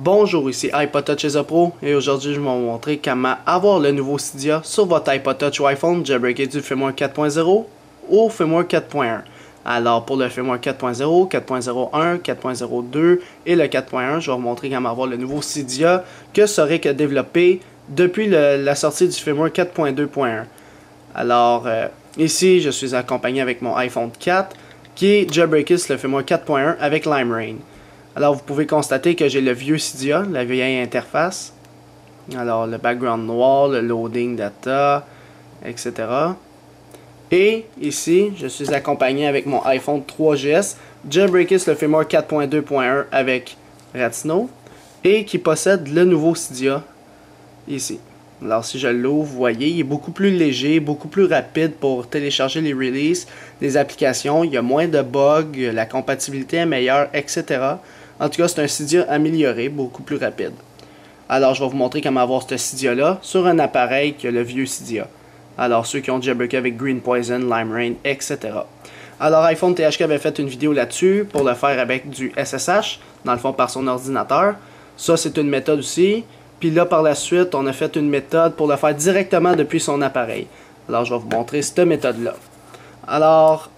Bonjour, ici iPod Touch Pro et aujourd'hui je vais vous montrer comment avoir le nouveau Cydia sur votre iPod Touch ou iPhone jailbreaké du firmware 4.0 au firmware 4.1. Alors pour le firmware 4.0, 4.01, 4.02 et le 4.1, je vais vous montrer comment avoir le nouveau Cydia que serait que développé depuis la sortie du firmware 4.2.1. Alors ici je suis accompagné avec mon iPhone 4 qui est jailbreaké sur le firmware 4.1 avec Limerain. Alors vous pouvez constater que j'ai le vieux Cydia, la vieille interface. Alors le background noir, le loading data, etc. Et ici, je suis accompagné avec mon iPhone 3GS, jailbreaké sur le firmware 4.2.1 avec Retina et qui possède le nouveau Cydia ici. Alors si je l'ouvre, vous voyez, il est beaucoup plus léger, beaucoup plus rapide pour télécharger les releases, les applications, il y a moins de bugs, la compatibilité est meilleure, etc. En tout cas, c'est un Cydia amélioré, beaucoup plus rapide. Alors, je vais vous montrer comment avoir ce Cydia-là sur un appareil qui a le vieux Cydia. Alors, ceux qui ont jailbreaké avec Green Poison, Limerain, etc. Alors, iPhone THK avait fait une vidéo là-dessus pour le faire avec du SSH, dans le fond par son ordinateur. Ça, c'est une méthode aussi. Puis là, par la suite, on a fait une méthode pour le faire directement depuis son appareil. Alors, je vais vous montrer cette méthode-là. Alors,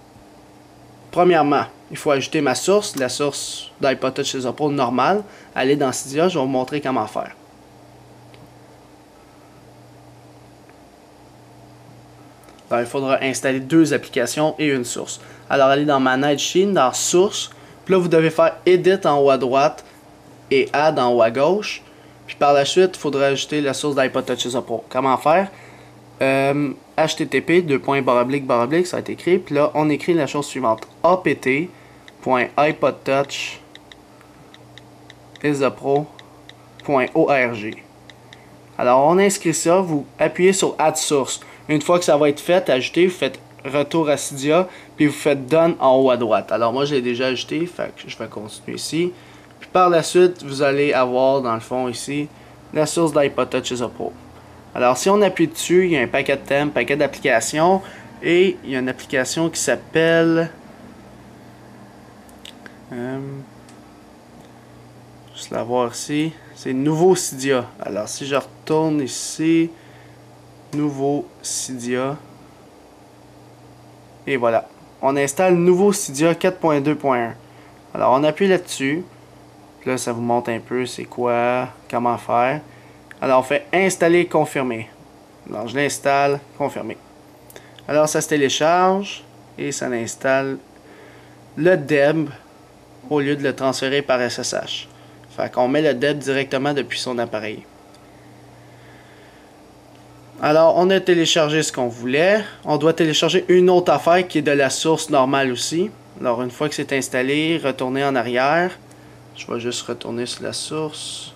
premièrement, il faut ajouter ma source, la source d'iPod Touch Pro normale. Aller dans Cydia, je vais vous montrer comment faire. Alors, il faudra installer deux applications et une source. Alors, allez dans Manage Scene, dans Source. Puis là, vous devez faire Edit en haut à droite et Add en haut à gauche. Puis par la suite, il faudra ajouter la source d'iPod Touch Pro. Comment faire? http ça a été écrit. Puis là, on écrit la chose suivante. apt.ipodtouchisapro.org. Alors, on inscrit ça. Vous appuyez sur Add Source. Une fois que ça va être fait, ajouter, vous faites retour à Cydia. Puis vous faites Done en haut à droite. Alors, moi, je l'ai déjà ajouté. Fait que je vais continuer ici. Puis par la suite, vous allez avoir, dans le fond, ici, la source d'iPod Touch Pro. Alors, si on appuie dessus, il y a un paquet de thèmes, paquet d'applications. Et il y a une application qui s'appelle... juste la voir ici. C'est Nouveau Cydia. Alors, si je retourne ici, Nouveau Cydia. Et voilà. On installe Nouveau Cydia 4.2.1. Alors, on appuie là-dessus. Là, ça vous montre un peu c'est quoi, comment faire. Alors, on fait installer, confirmer. Alors, je l'installe, confirmer. Alors, ça se télécharge et ça installe le DEB au lieu de le transférer par SSH. Fait qu'on met le DEB directement depuis son appareil. Alors, on a téléchargé ce qu'on voulait. On doit télécharger une autre affaire qui est de la source normale aussi. Alors, une fois que c'est installé, retourner en arrière. Je vais juste retourner sur la source.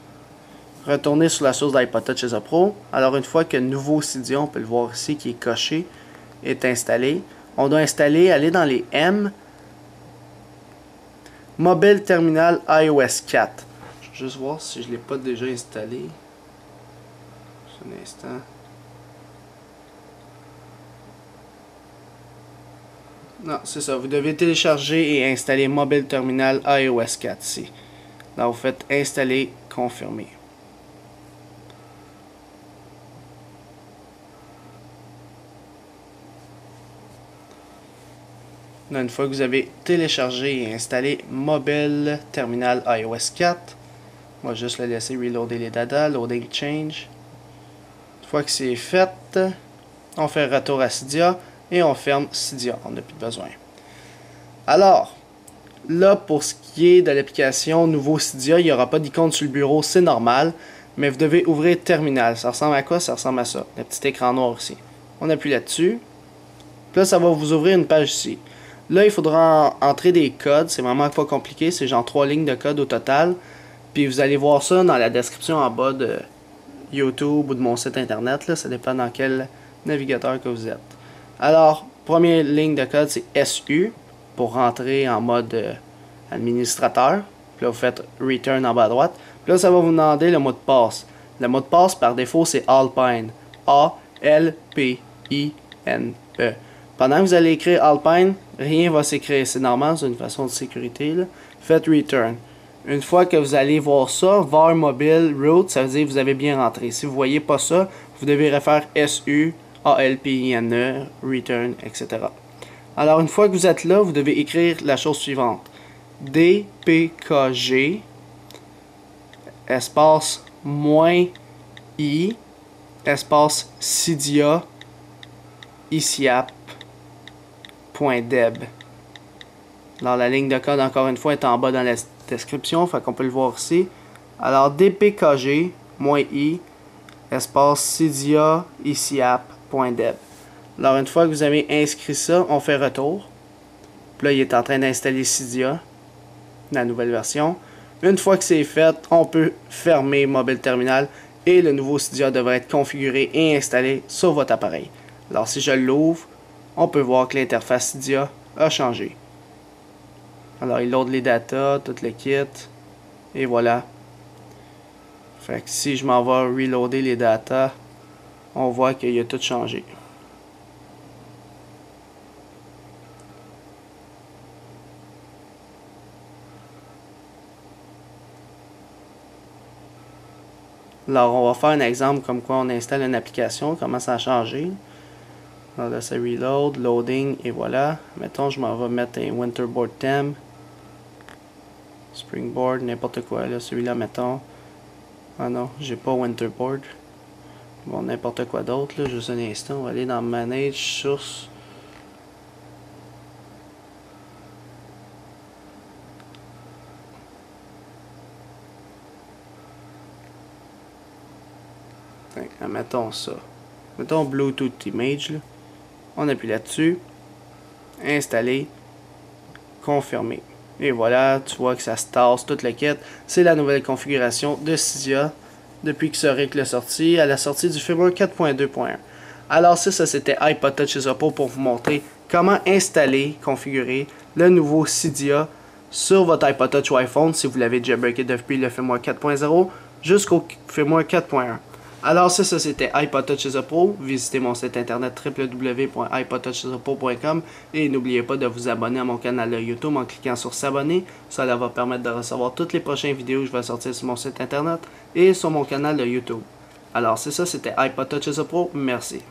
Retourner sur la source d'iPod Touch Pro. Alors, une fois que le nouveau Cydia, on peut le voir ici, qui est coché, est installé, on doit installer, aller dans les M, Mobile Terminal iOS 4. Je vais juste voir si je ne l'ai pas déjà installé. Juste un instant. Non, c'est ça. Vous devez télécharger et installer Mobile Terminal iOS 4 ici. Là, vous faites installer, confirmer. Là, une fois que vous avez téléchargé et installé Mobile Terminal iOS 4, on va juste le laisser reloader les data, loading change. Une fois que c'est fait, on fait retour à Cydia et on ferme Cydia. On n'a plus de besoin. Alors, là, pour ce qui est de l'application Nouveau Cydia, il n'y aura pas d'icône sur le bureau, c'est normal. Mais vous devez ouvrir Terminal. Ça ressemble à quoi? Ça ressemble à ça. Le petit écran noir ici. On appuie là-dessus. Puis là, ça va vous ouvrir une page ici. Là, il faudra entrer des codes. C'est vraiment pas compliqué. C'est genre 3 lignes de code au total. Puis vous allez voir ça dans la description en bas de YouTube ou de mon site internet. Là. Ça dépend dans quel navigateur que vous êtes. Alors, première ligne de code, c'est SU. Pour rentrer en mode administrateur. Puis là, vous faites Return en bas à droite. Puis là, ça va vous demander le mot de passe. Le mot de passe, par défaut, c'est Alpine. A-L-P-I-N-E. Pendant que vous allez écrire Alpine, rien va s'écrire. C'est normal, c'est une façon de sécurité. Là. Faites Return. Une fois que vous allez voir ça, var mobile root, ça veut dire que vous avez bien rentré. Si vous ne voyez pas ça, vous devez refaire SU, ALPINE, return, etc. Alors, une fois que vous êtes là, vous devez écrire la chose suivante. DPKG, espace moins I, espace Cydia, ICIAP.deb. Alors, la ligne de code, encore une fois, est en bas dans la description, fait qu'on peut le voir ici. Alors, DPKG, moins I, espace Cydia, ICIAP.deb. Alors, une fois que vous avez inscrit ça, on fait retour. Puis là, il est en train d'installer Cydia, la nouvelle version. Une fois que c'est fait, on peut fermer Mobile Terminal et le nouveau Cydia devrait être configuré et installé sur votre appareil. Alors, si je l'ouvre, on peut voir que l'interface Cydia a changé. Alors, il load les datas, tout le kit, et voilà. Fait que si je m'en vais reloader les datas, on voit qu'il a tout changé. Alors, on va faire un exemple comme quoi on installe une application, comment ça a changé. Alors là, c'est reload, loading, et voilà. Mettons, je m'en vais mettre un Winterboard theme. Springboard, n'importe quoi. Là, celui-là, mettons. Ah non, j'ai pas Winterboard. Bon, n'importe quoi d'autre. Juste un instant, on va aller dans Manage, Source. Mettons ça. Mettons Bluetooth Image. Là. On appuie là-dessus. Installer. Confirmer. Et voilà, tu vois que ça se tasse toute la quête. C'est la nouvelle configuration de Cydia depuis que ce RIC l'a sorti à la sortie du firmware 4.2.1. Alors ça c'était iPod Touch chez Oppo pour vous montrer comment installer, configurer le nouveau Cydia sur votre iPod Touch ou iPhone si vous l'avez jailbreaké depuis le firmware 4.0 jusqu'au firmware 4.1. Alors ça c'était iPod Touch chez Oppo. Visitez mon site internet www.ipodtouchesoppo.com et n'oubliez pas de vous abonner à mon canal de YouTube en cliquant sur s'abonner. Cela va permettre de recevoir toutes les prochaines vidéos que je vais sortir sur mon site internet et sur mon canal de YouTube. Alors c'est ça, c'était iPod Touch chez Oppo. Merci.